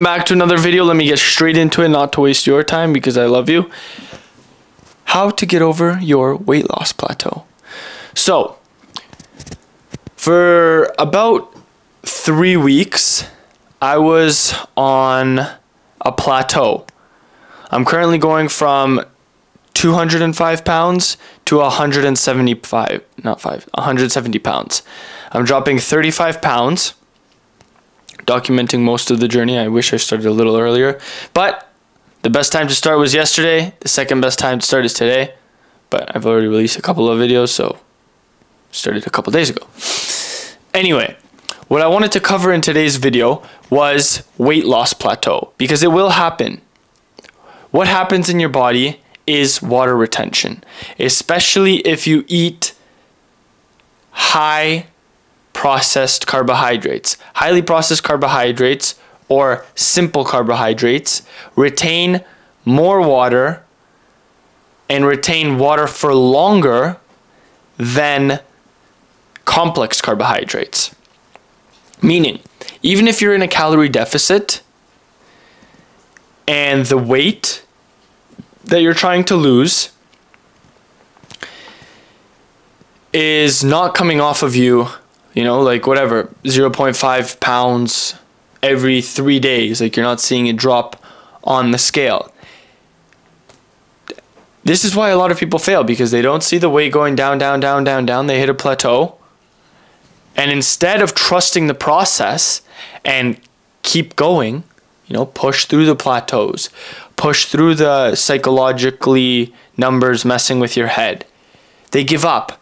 Back to another video. Let me get straight into it, not to waste your time because I love you. How to get over your weight loss plateau. So, for about 3 weeks, I was on a plateau. I'm currently going from 205 pounds to 170 pounds. I'm dropping 35 pounds. Documenting most of the journey. I wish I started a little earlier, but the best time to start was yesterday. The second best time to start is today, but I've already released a couple of videos, so started a couple days ago. Anyway, what I wanted to cover in today's video was weight loss plateau, because it will happen. What happens in your body is water retention, especially if you eat high processed carbohydrates. Highly processed carbohydrates or simple carbohydrates retain more water and retain water for longer than complex carbohydrates. Meaning, even if you're in a calorie deficit and the weight that you're trying to lose is not coming off of you, you know, like whatever, 0.5 pounds every 3 days, like you're not seeing it drop on the scale. This is why a lot of people fail, because they don't see the weight going down, down, down, down, down. They hit a plateau. And instead of trusting the process and keep going, you know, push through the plateaus, push through the psychologically numbers messing with your head, they give up.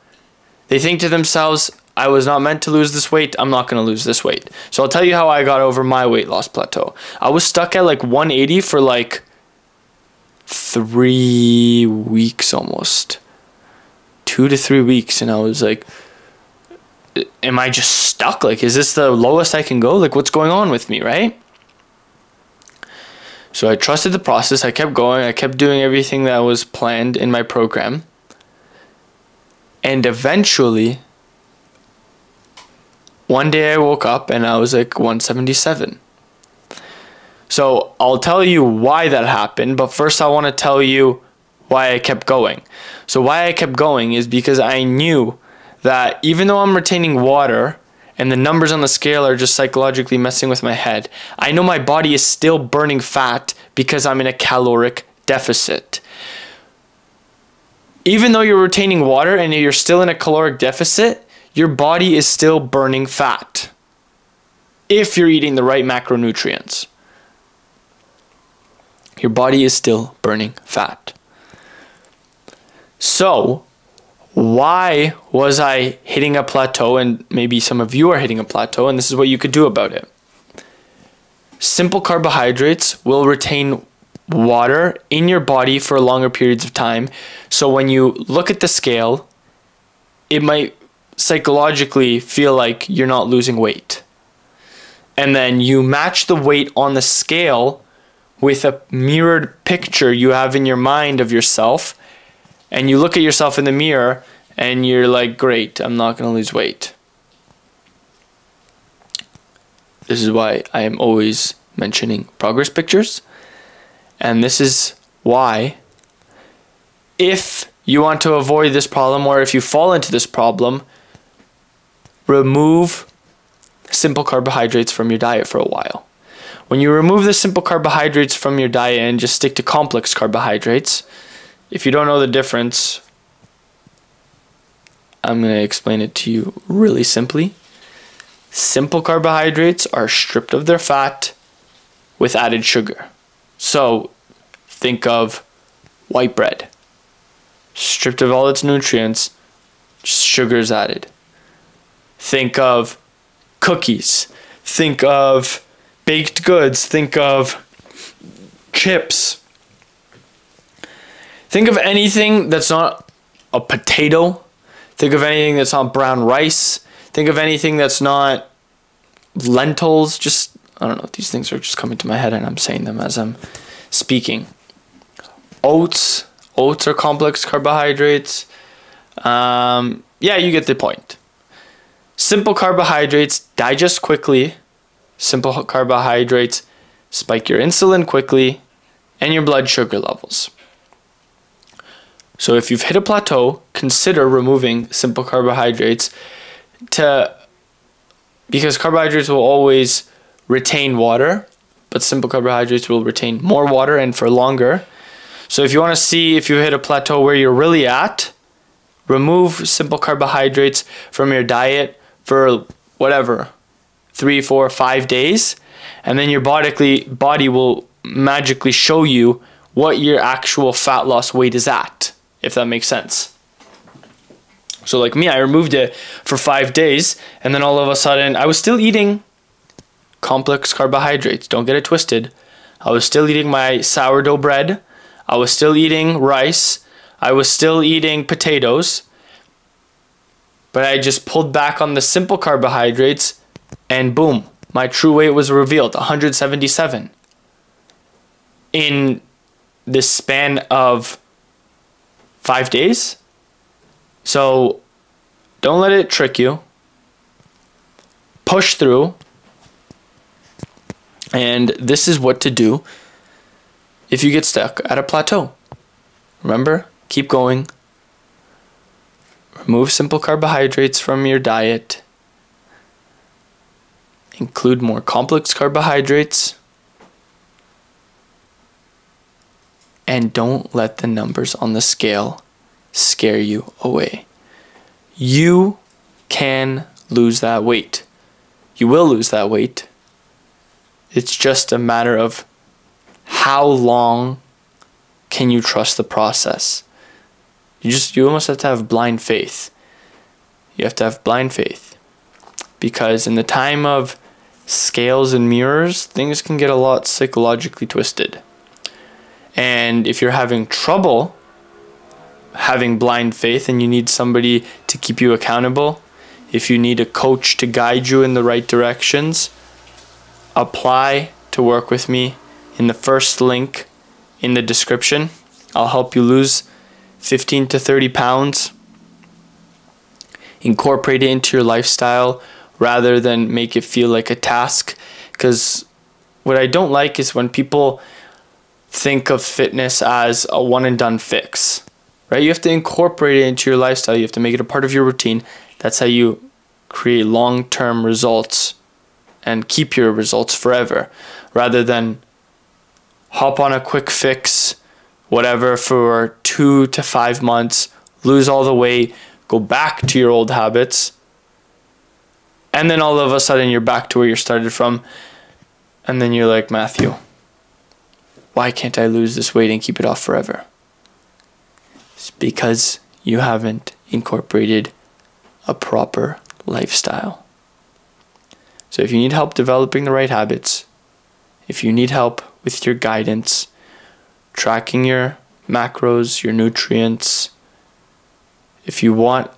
They think to themselves, I was not meant to lose this weight. I'm not going to lose this weight. So I'll tell you how I got over my weight loss plateau. I was stuck at like 180 for like 3 weeks almost. 2 to 3 weeks. And I was like, am I just stuck? Like, is this the lowest I can go? Like, what's going on with me, right? So I trusted the process. I kept going. I kept doing everything that was planned in my program. And eventually, one day I woke up and I was like 177. So I'll tell you why that happened, but first I want to tell you why I kept going. So why I kept going is because I knew that even though I'm retaining water and the numbers on the scale are just psychologically messing with my head, I know my body is still burning fat because I'm in a caloric deficit. Even though you're retaining water and you're still in a caloric deficit, your body is still burning fat if you're eating the right macronutrients. Your body is still burning fat. So, why was I hitting a plateau? And maybe some of you are hitting a plateau, and this is what you could do about it. Simple carbohydrates will retain water in your body for longer periods of time. So when you look at the scale, it might psychologically feel like you're not losing weight. And then you match the weight on the scale with a mirrored picture you have in your mind of yourself, and you look at yourself in the mirror and you're like, great, I'm not going to lose weight. This is why I am always mentioning progress pictures. And this is why, if you want to avoid this problem, or if you fall into this problem, remove simple carbohydrates from your diet for a while. When you remove the simple carbohydrates from your diet and just stick to complex carbohydrates, if you don't know the difference, I'm going to explain it to you really simply. Simple carbohydrates are stripped of their fat with added sugar. So think of white bread. Stripped of all its nutrients, sugar is added. Think of cookies. Think of baked goods. Think of chips. Think of anything that's not a potato. Think of anything that's not brown rice. Think of anything that's not lentils. Just, I don't know, these things are just coming to my head and I'm saying them as I'm speaking. Oats. Oats are complex carbohydrates. Yeah, you get the point. Simple carbohydrates digest quickly. Simple carbohydrates spike your insulin quickly, and your blood sugar levels. So if you've hit a plateau, consider removing simple carbohydrates because carbohydrates will always retain water, but simple carbohydrates will retain more water and for longer. So if you want to see if you hit a plateau where you're really at, remove simple carbohydrates from your diet for whatever, 3, 4, 5 days, and then your body will magically show you what your actual fat loss weight is at, if that makes sense. So like me, I removed it for 5 days, and then all of a sudden I was still eating complex carbohydrates. Don't get it twisted. I was still eating my sourdough bread. I was still eating rice. I was still eating potatoes. But I just pulled back on the simple carbohydrates, and boom, my true weight was revealed, 177. In the span of 5 days. So don't let it trick you. Push through. And this is what to do if you get stuck at a plateau. Remember, keep going. Remove simple carbohydrates from your diet. Include more complex carbohydrates. And don't let the numbers on the scale scare you away. You can lose that weight. You will lose that weight. It's just a matter of how long can you trust the process. You almost have to have blind faith. You have to have blind faith. Because in the time of scales and mirrors, things can get a lot psychologically twisted. And if you're having trouble having blind faith and you need somebody to keep you accountable, if you need a coach to guide you in the right directions, apply to work with me in the first link in the description. I'll help you lose 15 to 30 pounds. Incorporate it into your lifestyle rather than make it feel like a task. Because what I don't like is when people think of fitness as a one and done fix, right? You have to incorporate it into your lifestyle. You have to make it a part of your routine. That's how you create long-term results and keep your results forever, rather than hop on a quick fix, whatever, for 2 to 5 months, lose all the weight, go back to your old habits, and then all of a sudden you're back to where you started from, and then you're like, Matthew, why can't I lose this weight and keep it off forever? It's because you haven't incorporated a proper lifestyle. So if you need help developing the right habits, if you need help with your guidance, tracking your macros, your nutrients, if you want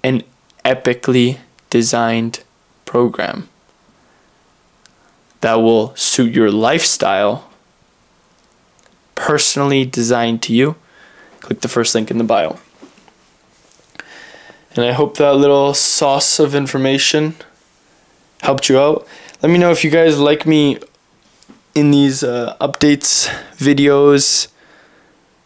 an epically designed program that will suit your lifestyle, personally designed to you, click the first link in the bio. And I hope that little sauce of information helped you out. Let me know if you guys like me in these updates videos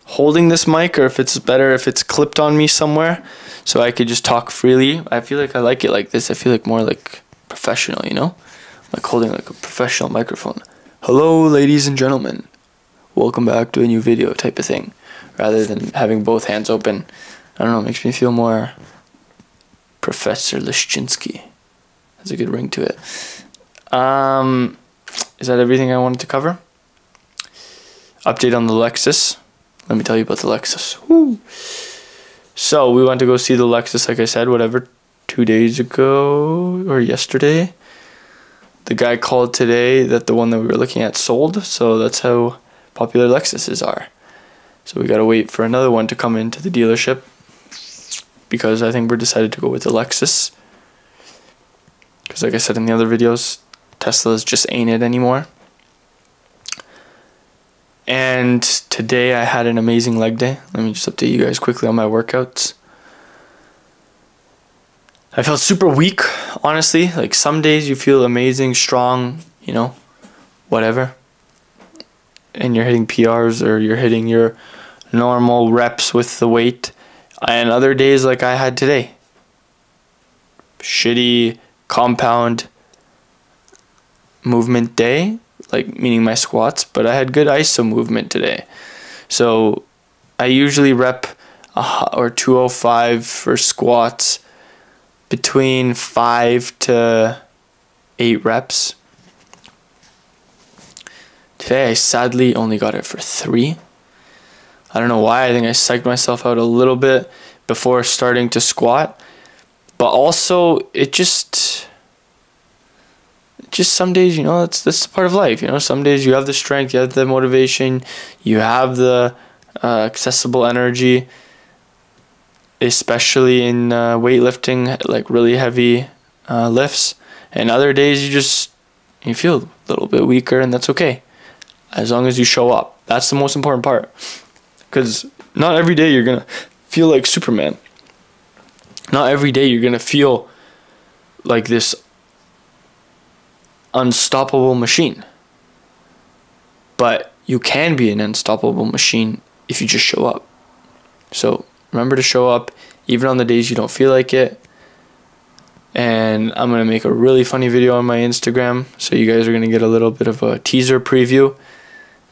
holding this mic, or if it's better if it's clipped on me somewhere so I could just talk freely. I feel like I like it like this. I feel like more like professional, you know? Like holding like a professional microphone. Hello, ladies and gentlemen. Welcome back to a new video type of thing. Rather than having both hands open. I don't know, it makes me feel more Professor Leszczynski. Has a good ring to it. Is that everything I wanted to cover? Update on the Lexus. Let me tell you about the Lexus. Woo. So we went to go see the Lexus, like I said, 2 days ago or yesterday. The guy called today that the one that we were looking at sold. So that's how popular Lexuses are. So we gotta wait for another one to come into the dealership, because I think we're decided to go with the Lexus. Because like I said in the other videos, Teslas just ain't it anymore. And today I had an amazing leg day. Let me just update you guys quickly on my workouts. I felt super weak, honestly. Like some days you feel amazing, strong, you know, whatever, and you're hitting PRs or you're hitting your normal reps with the weight, and other days like I had today, shitty compound movement day, like meaning my squats, but I had good iso movement today. So I usually rep or 205 for squats, between 5 to 8 reps. Today I sadly only got it for 3. I don't know why. I think I psyched myself out a little bit before starting to squat. But also, it just some days, you know, that's part of life. You know, some days you have the strength, you have the motivation, you have the accessible energy, especially in weightlifting, like really heavy lifts. And other days you feel a little bit weaker, and that's okay, as long as you show up. That's the most important part, because not every day you're gonna feel like Superman. Not every day you're gonna feel like this unstoppable machine. But you can be an unstoppable machine if you just show up. So remember to show up even on the days you don't feel like it. And I'm gonna make a really funny video on my Instagram, so you guys are gonna get a little bit of a teaser preview.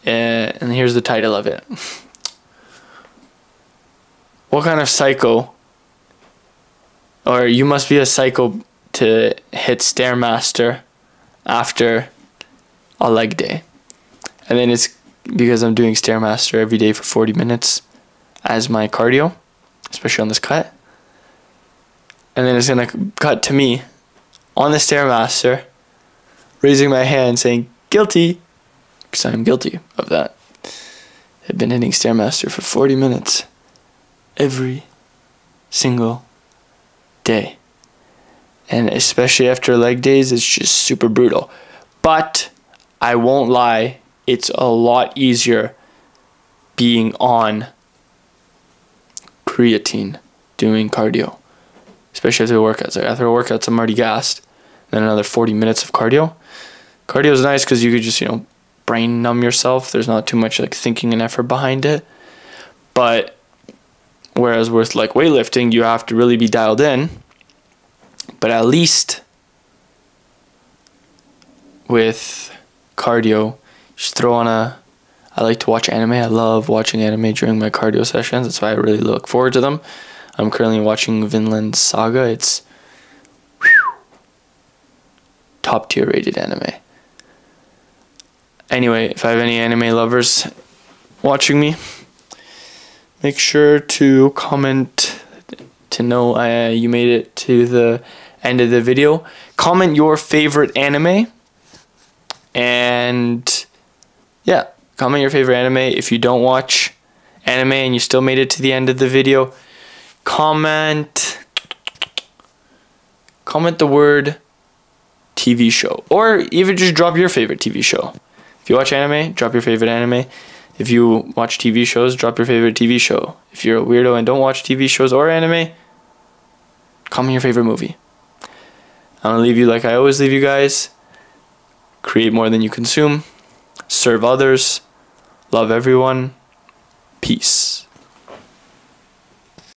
And here's the title of it. What kind of psycho, or you must be a psycho to hit Stairmaster after a leg day. And then it's because I'm doing Stairmaster every day for 40 minutes as my cardio, especially on this cut. And then it's gonna cut to me on the Stairmaster, raising my hand saying guilty, because I'm guilty of that. I've been hitting Stairmaster for 40 minutes every single day. And especially after leg days, it's just super brutal. But I won't lie, it's a lot easier being on creatine doing cardio, especially after workouts. Like after workouts, I'm already gassed. Then another 40 minutes of cardio. Cardio is nice because you could just, you know, brain numb yourself. There's not too much like thinking and effort behind it. But whereas with like weightlifting, you have to really be dialed in. But at least with cardio, just throw on I like to watch anime. I love watching anime during my cardio sessions. That's why I really look forward to them. I'm currently watching Vinland Saga. It's top tier rated anime. Anyway, if I have any anime lovers watching me, make sure to comment to know you made it to the end of the video. Comment your favorite anime, and yeah, comment your favorite anime. If you don't watch anime and you still made it to the end of the video, comment the word TV show, or even just drop your favorite TV show. If you watch anime, drop your favorite anime. If you watch TV shows, drop your favorite TV show. If you're a weirdo and don't watch TV shows or anime, comment your favorite movie. I'm gonna leave you like I always leave you guys. Create more than you consume. Serve others. Love everyone. Peace.